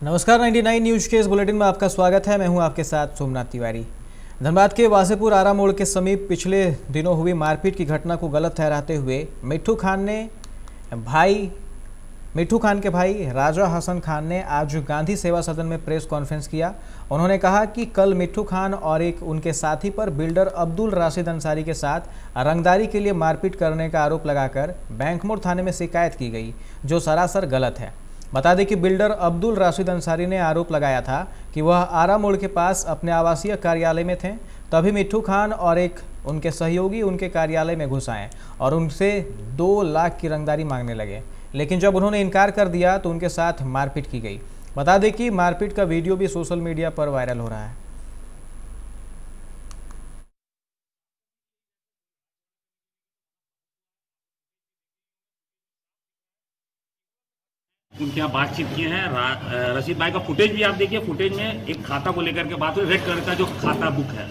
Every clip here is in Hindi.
नमस्कार, 99 न्यूज के इस बुलेटिन में आपका स्वागत है। मैं हूं आपके साथ सोमनाथ तिवारी। धनबाद के वासेपुर आरा मोड़ के समीप पिछले दिनों हुई मारपीट की घटना को गलत ठहराते हुए मिट्ठू खान के भाई राजा हसन खान ने आज गांधी सेवा सदन में प्रेस कॉन्फ्रेंस किया। उन्होंने कहा कि कल मिट्ठू खान और एक उनके साथी पर बिल्डर अब्दुल राशिद अंसारी के साथ रंगदारी के लिए मारपीट करने का आरोप लगाकर बैंक मोड़ थाने में शिकायत की गई, जो सरासर गलत है। बता दें कि बिल्डर अब्दुल राशिद अंसारी ने आरोप लगाया था कि वह आरा मोड़ के पास अपने आवासीय कार्यालय में थे, तभी मिट्ठू खान और एक उनके सहयोगी उनके कार्यालय में घुस आए और उनसे 2 लाख की रंगदारी मांगने लगे। लेकिन जब उन्होंने इनकार कर दिया तो उनके साथ मारपीट की गई। बता दें कि मारपीट का वीडियो भी सोशल मीडिया पर वायरल हो रहा है। उनके यहाँ बातचीत किए हैं। रशीद भाई का फुटेज भी आप देखिए। फुटेज में एक खाता को लेकर के बात हुई। रेड कलर का जो खाता बुक है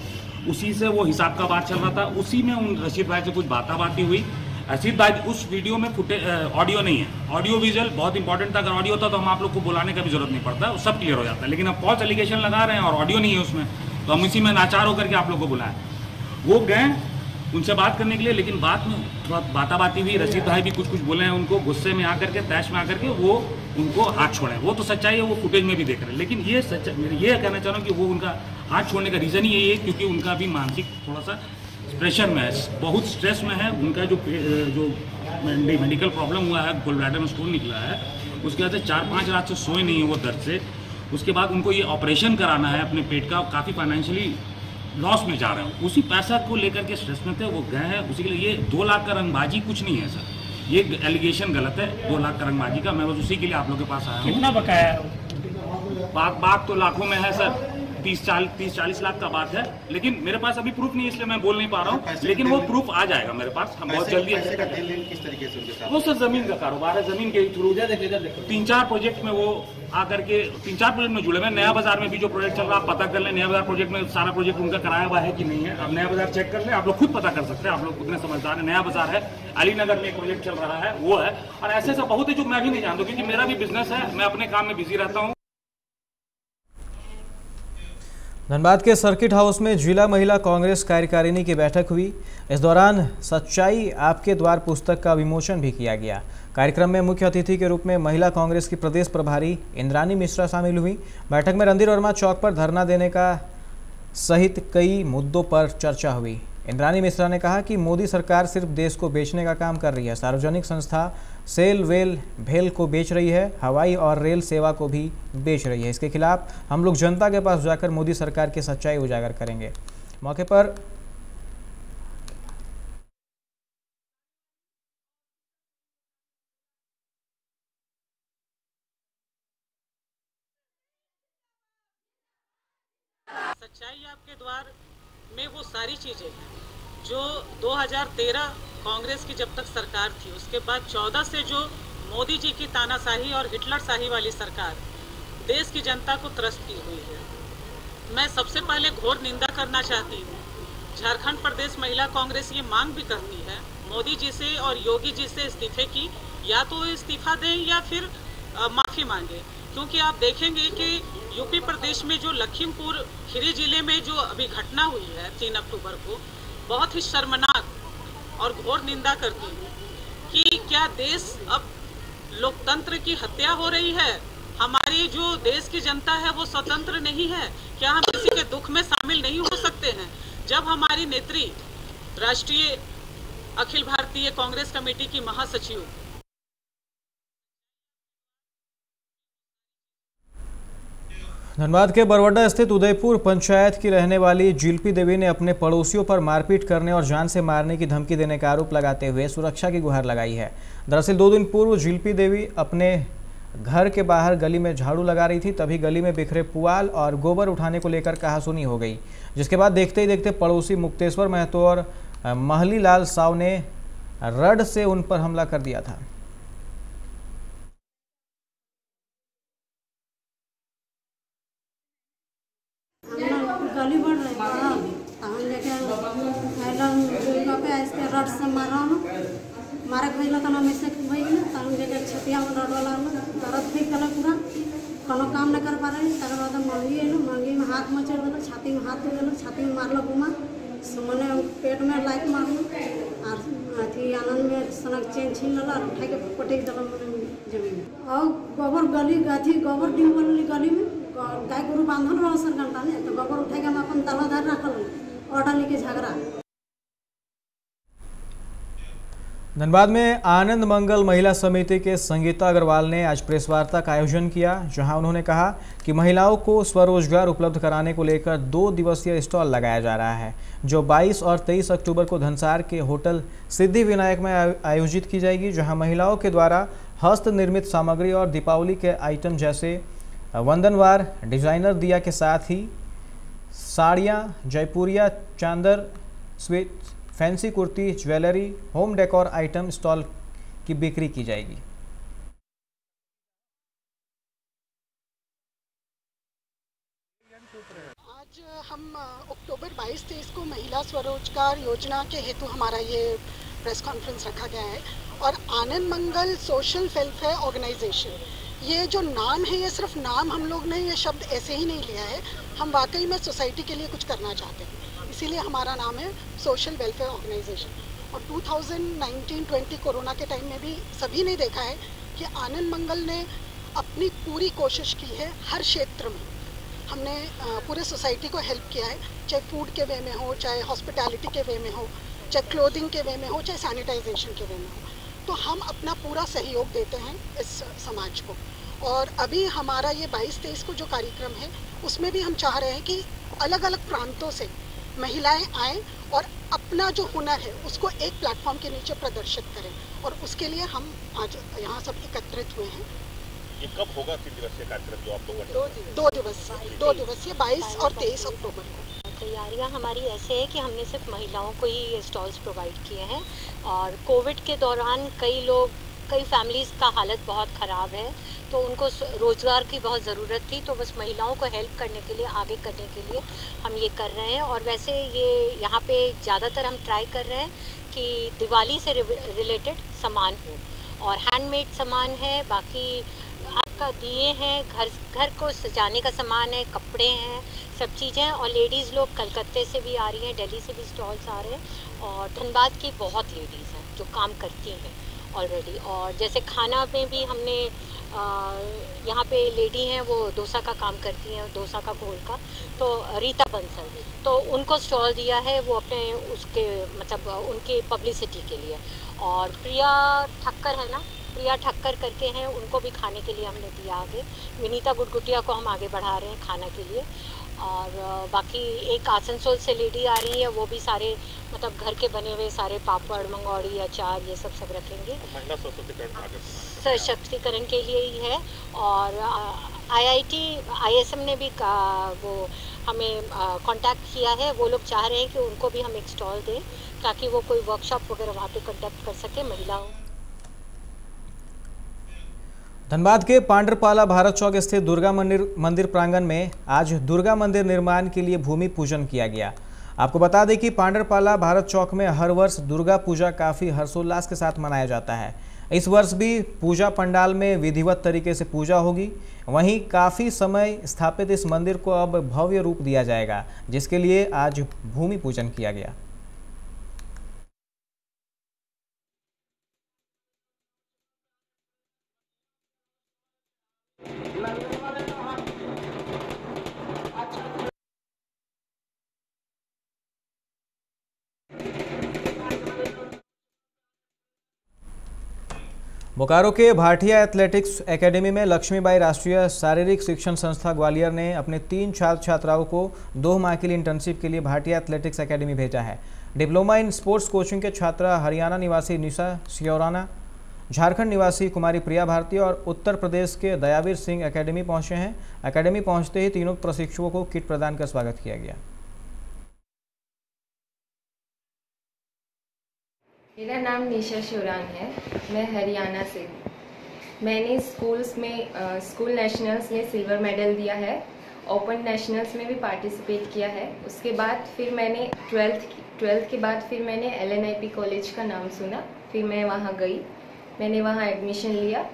उसी से वो हिसाब का बात चल रहा था। उसी में उन रशीद भाई से कुछ बातें हुई। रशीद भाई उस वीडियो में ऑडियो नहीं है। ऑडियो विजुअल बहुत इंपॉर्टेंट था। अगर ऑडियो होता तो हम आप लोग को बुलाने का भी जरूरत नहीं पड़ता, सब क्लियर हो जाता है। लेकिन अब फॉल्स एलिगेशन लगा रहे हैं और ऑडियो नहीं है उसमें, तो हम इसी में नाचार होकर के आप लोग को बुलाएं। वो गए उनसे बात करने के लिए, लेकिन बात में थोड़ा बाती हुई। रशीद भाई भी कुछ बोले हैं उनको, गुस्से में आकर के, तैश में आकर के वो उनको हाथ छोड़े। वो तो सच्चाई है, वो फुटेज में भी देख रहे हैं। लेकिन ये ये कहना चाह रहा हूँ कि वो उनका हाथ छोड़ने का रीज़न ही यही है क्योंकि उनका भी मानसिक थोड़ा सा प्रेशर में है, बहुत स्ट्रेस में है। उनका जो मेडिकल प्रॉब्लम हुआ है, गोल्ड में स्टोन निकला है, उसके वजह से 4-5 रात से सोए नहीं है वो दर्द से। उसके बाद उनको ये ऑपरेशन कराना है अपने पेट का, काफ़ी फाइनेंशियली लॉस में जा रहे हैं। उसी पैसा को लेकर के स्ट्रेस में थे, वो गए हैं उसी के लिए। ये 2 लाख का रंगबाजी कुछ नहीं है सर, ये एलिगेशन गलत है 2 लाख का रंगबाजी का। मैं बस उसी के लिए आप लोग के पास आया हूँ। कितना बकाया? बात तो लाखों में है सर, 30-40 लाख का बात है। लेकिन मेरे पास अभी प्रूफ नहीं है, इसलिए मैं बोल नहीं पा रहा हूँ। लेकिन वो प्रूफ आ जाएगा मेरे पास, हम बहुत जल्दी। किस तरीके से? वो सर जमीन का कारोबार है, जमीन के थ्रू 3-4 प्रोजेक्ट में वो आकर के 3-4 प्रोजेक्ट में जुड़े हुए। नया बाजार में भी जो प्रोजेक्ट चल रहा है आप पता कर लें। नया बाजार प्रोजेक्ट में सारा प्रोजेक्ट उनका कराया हुआ है कि नहीं है, आप नया बाजार चेक कर लें। आप लोग खुद पता कर सकते हैं, आप लोग उतने समझदार हैं। नया बाजार है, अलीनगर में एक प्रोजेक्ट चल रहा है, वो है। और ऐसे सब बहुत है जो मैं भी नहीं जानता, क्योंकि मेरा भी बिजनेस है, मैं अपने काम में बिजी रहता हूँ। धनबाद के सर्किट हाउस में जिला महिला कांग्रेस कार्यकारिणी की बैठक हुई। इस दौरान सच्चाई आपके द्वार पुस्तक का विमोचन भी किया गया। कार्यक्रम में मुख्य अतिथि के रूप में महिला कांग्रेस की प्रदेश प्रभारी इंद्रानी मिश्रा शामिल हुई। बैठक में रणधीर वर्मा चौक पर धरना देने का सहित कई मुद्दों पर चर्चा हुई। इंद्रानी मिश्रा ने कहा कि मोदी सरकार सिर्फ देश को बेचने का काम कर रही है। सार्वजनिक संस्था सेल वेल भेल को बेच रही है, हवाई और रेल सेवा को भी बेच रही है। इसके खिलाफ हम लोग जनता के पास जाकर मोदी सरकार की सच्चाई उजागर करेंगे। मौके पर सच्चाई आपके द्वार में वो सारी चीजें हैं जो 2013 कांग्रेस की जब तक सरकार थी, उसके बाद 14 से जो मोदी जी की तानाशाही और हिटलरशाही वाली सरकार देश की जनता को त्रस्त की हुई है। मैं सबसे पहले घोर निंदा करना चाहती हूँ। झारखंड प्रदेश महिला कांग्रेस ये मांग भी करती है मोदी जी से और योगी जी से इस्तीफे की, या तो इस्तीफा दें या फिर माफी मांगे। क्योंकि आप देखेंगे कि यूपी प्रदेश में जो लखीमपुर खीरी जिले में जो अभी घटना हुई है 3 अक्टूबर को, बहुत ही शर्मनाक और घोर निंदा करती हूँ कि क्या देश अब लोकतंत्र की हत्या हो रही है। हमारी जो देश की जनता है वो स्वतंत्र नहीं है। क्या हम किसी के दुख में शामिल नहीं हो सकते हैं? जब हमारी नेत्री राष्ट्रीय अखिल भारतीय कांग्रेस कमेटी की महासचिव धनबाद के बरवड्डा स्थित उदयपुर पंचायत की रहने वाली जिल्पी देवी ने अपने पड़ोसियों पर मारपीट करने और जान से मारने की धमकी देने का आरोप लगाते हुए सुरक्षा की गुहार लगाई है। दरअसल 2 दिन पूर्व जिल्पी देवी अपने घर के बाहर गली में झाड़ू लगा रही थी, तभी गली में बिखरे पुआल और गोबर उठाने को लेकर कहासुनी हो गई, जिसके बाद देखते ही देखते पड़ोसी मुक्तेश्वर महतो और महली लाल साव ने रड से उन पर हमला कर दिया था। मारे भैया तो ना मिसे भैया तन जगह छतिया में रड वाला दर्द भी कल पूरा कोनो काम नहीं कर पा रहे। तक बाद महंगी में हाथ मचल गल, छाती में हाथ गल, छाती में मारल घुमा, मैंने पेट में लाइट मारल और अथी आनंद में सनक चेन छीन लल और उठा के पटेक दल जमीन में। और गोबर गली अथी गोबर डी बनल गली में गाय गोरु बांधल रह सर घंटा ने, तो गोबर उठा के हम अपन तलाधार रखल और डाली के झगड़ा। धनबाद में आनंद मंगल महिला समिति के संगीता अग्रवाल ने आज प्रेस वार्ता का आयोजन किया, जहां उन्होंने कहा कि महिलाओं को स्वरोजगार उपलब्ध कराने को लेकर 2 दिवसीय स्टॉल लगाया जा रहा है, जो 22 और 23 अक्टूबर को धनसार के होटल सिद्धि विनायक में आयोजित की जाएगी, जहां महिलाओं के द्वारा हस्त निर्मित सामग्री और दीपावली के आइटम जैसे वंदनवार, डिजाइनर दिया के साथ ही साड़ियाँ, Jaipuria, Chandar, sweet, fancy kurti, jewellery, home decor item stall की बिक्री की जाएगी। आज हम अक्टूबर 22-23 को महिला स्वरोजगार योजना के हेतु हमारा ये प्रेस कॉन्फ्रेंस रखा गया है। और आनंद मंगल सोशल वेलफेयर ऑर्गेनाइजेशन, ये जो नाम है, ये सिर्फ नाम हम लोग ने ये शब्द ऐसे ही नहीं लिया है, हम वाकई में सोसाइटी के लिए कुछ करना चाहते हैं, इसीलिए हमारा नाम है सोशल वेलफेयर ऑर्गेनाइजेशन। और 2019-20 कोरोना के टाइम में भी सभी ने देखा है कि आनंद मंगल ने अपनी पूरी कोशिश की है। हर क्षेत्र में हमने पूरे सोसाइटी को हेल्प किया है, चाहे फूड के वे में हो, चाहे हॉस्पिटैलिटी के वे में हो, चाहे क्लोथिंग के वे में हो, चाहे सैनिटाइजेशन के वे में हो। तो हम अपना पूरा सहयोग देते हैं इस समाज को। और अभी हमारा ये 22-23 को जो कार्यक्रम है, उसमें भी हम चाह रहे हैं कि अलग अलग प्रांतों से महिलाएं आएँ और अपना जो हुनर है उसको एक प्लेटफॉर्म के नीचे प्रदर्शित करें, और उसके लिए हम आज यहाँ सब एकत्रित हुए हैं। ये कब होगा 3 दिवसीय कार्यक्रम जो आप लोगों ने? 2 दिवसीय 22 और 23 अक्टूबर को। तैयारियां हमारी ऐसे है कि हमने सिर्फ महिलाओं को ही स्टॉल्स प्रोवाइड किए हैं, और कोविड के दौरान कई फैमिलीज़ का हालत बहुत ख़राब है, तो उनको रोज़गार की बहुत ज़रूरत थी, तो बस महिलाओं को हेल्प करने के लिए, आगे करने के लिए हम ये कर रहे हैं। और वैसे ये यहाँ पे ज़्यादातर हम ट्राई कर रहे हैं कि दिवाली से रिलेटेड सामान हो, और हैंडमेड सामान है, बाकी आपका दिए हैं, घर को सजाने का सामान है, कपड़े हैं, सब चीज़ें। और लेडीज़ लोग कलकत्ते से भी आ रही हैं, दिल्ली से भी स्टॉल्स आ रहे हैं, और धनबाद की बहुत लेडीज़ हैं जो काम करती हैं ऑलरेडी। और जैसे खाना में भी हमने यहाँ पे लेडी हैं, वो डोसा का काम करती हैं, डोसा का घोल का, तो रीता बंसल, तो उनको स्टॉल दिया है, वो अपने उसके मतलब उनकी पब्लिसिटी के लिए। और प्रिया ठक्कर है ना, प्रिया ठक्कर करके हैं, उनको भी खाने के लिए हमने दिया आगे। विनीता गुटगुटिया को हम आगे बढ़ा रहे हैं खाना के लिए। और बाकी एक आसनसोल से लेडी आ रही है, वो भी सारे मतलब घर के बने हुए सारे पापड़, मंगौड़ी, अचार, ये सब रखेंगे। महिला सशक्तिकरण के लिए ही है। और IISM ने भी वो हमें कांटेक्ट किया है, वो लोग चाह रहे हैं कि उनको भी हम एक स्टॉल दें, ताकि वो कोई वर्कशॉप वगैरह वहाँ पे कंडक्ट कर सके महिलाओं। धनबाद के पांडरपाला भारत चौक स्थित दुर्गा मंदिर प्रांगण में आज दुर्गा मंदिर निर्माण के लिए भूमि पूजन किया गया। आपको बता दें कि पांडरपाला भारत चौक में हर वर्ष दुर्गा पूजा काफ़ी हर्षोल्लास के साथ मनाया जाता है। इस वर्ष भी पूजा पंडाल में विधिवत तरीके से पूजा होगी। वहीं काफ़ी समय स्थापित इस मंदिर को अब भव्य रूप दिया जाएगा, जिसके लिए आज भूमि पूजन किया गया। बोकारो के भाटिया एथलेटिक्स एकेडमी में लक्ष्मीबाई राष्ट्रीय शारीरिक शिक्षण संस्था ग्वालियर ने अपने 3 छात्र छात्राओं को 2 माह के लिए इंटर्नशिप के लिए भाटिया एथलेटिक्स एकेडमी भेजा है। डिप्लोमा इन स्पोर्ट्स कोचिंग के छात्रा हरियाणा निवासी निशा सियोराना, झारखंड निवासी कुमारी प्रिया भारती और उत्तर प्रदेश के दयावीर सिंह एकेडमी पहुंचे हैं। एकेडमी पहुंचते ही तीनों प्रशिक्षुओं को किट प्रदान कर स्वागत किया गया। मेरा नाम निशा शिवरान है, मैं हरियाणा से हूँ। मैंने स्कूल्स में स्कूल नेशनल्स में सिल्वर मेडल दिया है, ओपन नेशनल्स में भी पार्टिसिपेट किया है। उसके बाद फिर मैंने 12th के बाद फिर मैंने LNIP कॉलेज का नाम सुना, फिर मैं वहाँ गई, मैंने वहाँ एडमिशन लिया।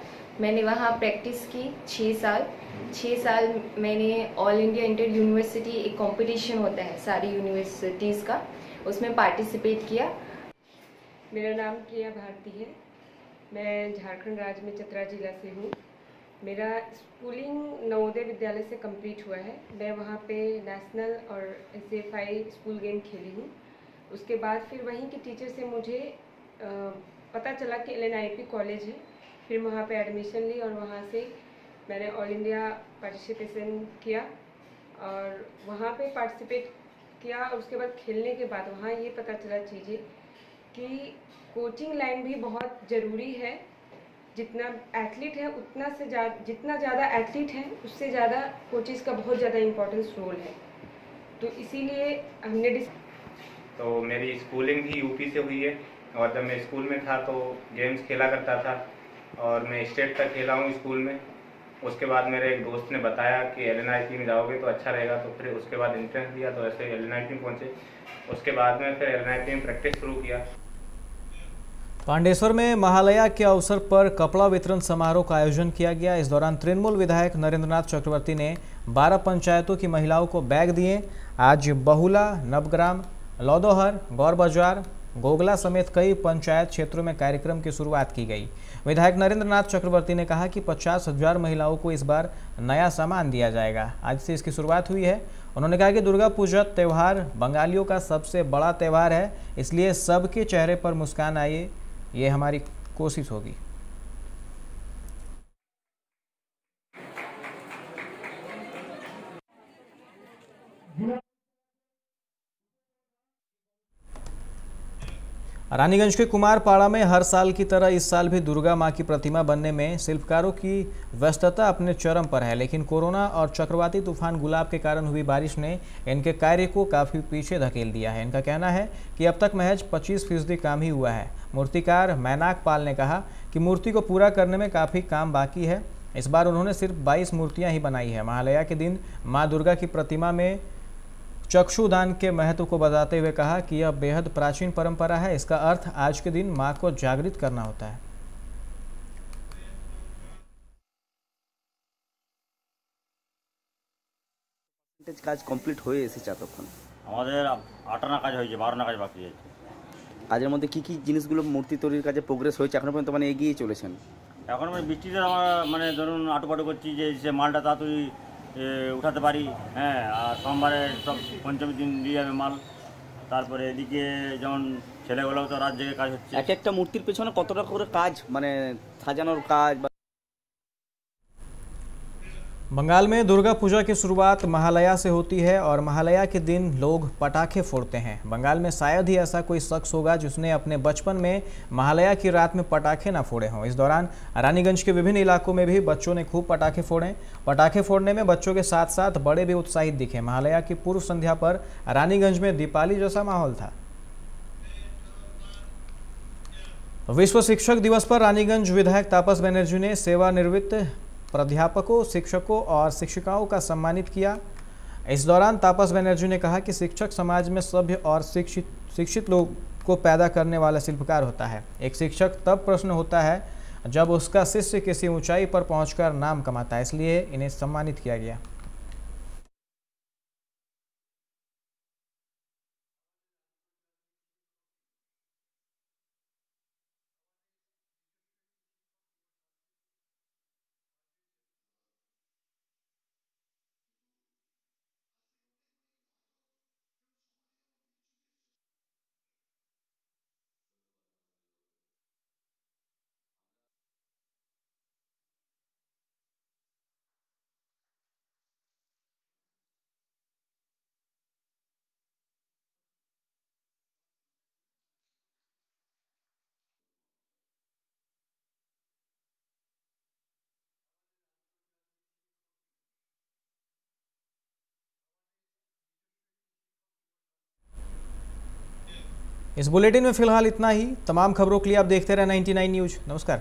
मैंने वहाँ प्रैक्टिस की 6 साल मैंने ऑल इंडिया इंटर यूनिवर्सिटी एक कंपटीशन होता है सारी यूनिवर्सिटीज़ का, उसमें पार्टिसिपेट किया। मेरा नाम प्रिया भारती है, मैं झारखंड राज्य में चतरा जिला से हूँ। मेरा स्कूलिंग नवोदय विद्यालय से कंप्लीट हुआ है। मैं वहाँ पे नेशनल और SFI स्कूल गेम खेली हूँ। उसके बाद फिर वहीं के टीचर से मुझे पता चला कि LNIP कॉलेज है, फिर वहाँ पे एडमिशन ली और वहाँ से मैंने ऑल इंडिया पार्टिसिपेशन किया और वहाँ पे पार्टिसिपेट किया। और उसके बाद खेलने के बाद वहाँ ये पता चला चीज़ें कि कोचिंग लाइन भी बहुत ज़रूरी है। जितना एथलीट है उतना से जितना ज़्यादा एथलीट है उससे ज़्यादा कोचेज़ का बहुत ज़्यादा इम्पोर्टेंस रोल है। तो इसीलिए हमने तो मेरी स्कूलिंग भी यूपी से हुई है और जब मैं स्कूल में था तो गेम्स खेला करता था और मैं स्टेट तक खेला हूँ स्कूल में। उसके बाद मेरे एक दोस्त ने बताया कि LNIP में जाओगे तो अच्छा रहेगा, तो फिर उसके बाद एंट्रेंस दिया तो ऐसे LNIP में पहुँचे। उसके बाद में फिर LNIP में प्रैक्टिस शुरू किया। पांडेसर में महालया के अवसर पर कपड़ा वितरण समारोह का आयोजन किया गया। इस दौरान तृणमूल विधायक नरेंद्रनाथ चक्रवर्ती ने 12 पंचायतों की महिलाओं को बैग दिए। आज बहुला, नवग्राम, लौदोहर, गौर बाजार, गोगला समेत कई पंचायत क्षेत्रों में कार्यक्रम की शुरुआत की गई। विधायक नरेंद्रनाथ चक्रवर्ती ने कहा कि 50,000 महिलाओं को इस बार नया सामान दिया जाएगा। आज से इसकी शुरुआत हुई है। उन्होंने कहा कि दुर्गा पूजा त्यौहार बंगालियों का सबसे बड़ा त्यौहार है, इसलिए सबके चेहरे पर मुस्कान आए, ये हमारी कोशिश होगी। रानीगंज के कुमारपाड़ा में हर साल की तरह इस साल भी दुर्गा मां की प्रतिमा बनने में शिल्पकारों की व्यस्तता अपने चरम पर है, लेकिन कोरोना और चक्रवाती तूफान गुलाब के कारण हुई बारिश ने इनके कार्य को काफ़ी पीछे धकेल दिया है। इनका कहना है कि अब तक महज 25% काम ही हुआ है। मूर्तिकार मैनाक पाल ने कहा कि मूर्ति को पूरा करने में काफ़ी काम बाकी है। इस बार उन्होंने सिर्फ 22 मूर्तियाँ ही बनाई है। महालया के दिन माँ दुर्गा की प्रतिमा में चक्षुदान के महत्व को बताते हुए कहा कि यह बेहद प्राचीन परंपरा है। इसका अर्थ आज के दिन मां को जागृत करना होता है। কাজ কমপ্লিট হয়ে এসেছে এতক্ষণ। আমাদের 8 কাজ হয়েছে, 12 কাজ বাকি আছে। কাজের মধ্যে কি কি জিনিসগুলো মূর্তি তৈরির কাজে প্রোগ্রেস হয়েছে এখনো পর্যন্ত, মানে এগিয়ে চলেছেন? এখন মানে বৃষ্টিতে আমরা মানে ধরুন আটুপাটু করছি যে মালটা তাড়াতাড়ি উঠাতে পারি। হ্যাঁ, আর সোমবারে সব পঞ্চমীর দিন দিয়ে যাবে মাল। তারপরে এদিকে যেমন ছেলেগুলোও তো রাত জেগে কাজ হচ্ছে। এক একটা মূর্তির পেছনে কতটা করে কাজ, মানে সাজানোর কাজ। बंगाल में दुर्गा पूजा की शुरुआत महालया से होती है और महालया के दिन लोग पटाखे फोड़ते हैं। बंगाल में शायद ही ऐसा कोई शख्स होगा जिसने अपने बचपन में महालया की रात में पटाखे ना फोड़े हों। इस दौरान रानीगंज के विभिन्न इलाकों में भी बच्चों ने खूब पटाखे फोड़े। पटाखे फोड़ने में बच्चों के साथ साथ बड़े भी उत्साहित दिखे। महालया की पूर्व संध्या पर रानीगंज में दीपावली जैसा माहौल था। विश्व शिक्षक दिवस पर रानीगंज विधायक तापस बनर्जी ने सेवानिवृत्त प्राध्यापकों, शिक्षकों और शिक्षिकाओं का सम्मानित किया। इस दौरान तापस बनर्जी ने कहा कि शिक्षक समाज में सभ्य और शिक्षित लोग को पैदा करने वाला शिल्पकार होता है। एक शिक्षक तब प्रश्न होता है जब उसका शिष्य किसी ऊंचाई पर पहुंचकर नाम कमाता है, इसलिए इन्हें सम्मानित किया गया। इस बुलेटिन में फिलहाल इतना ही। तमाम खबरों के लिए आप देखते रहे 99 न्यूज। नमस्कार।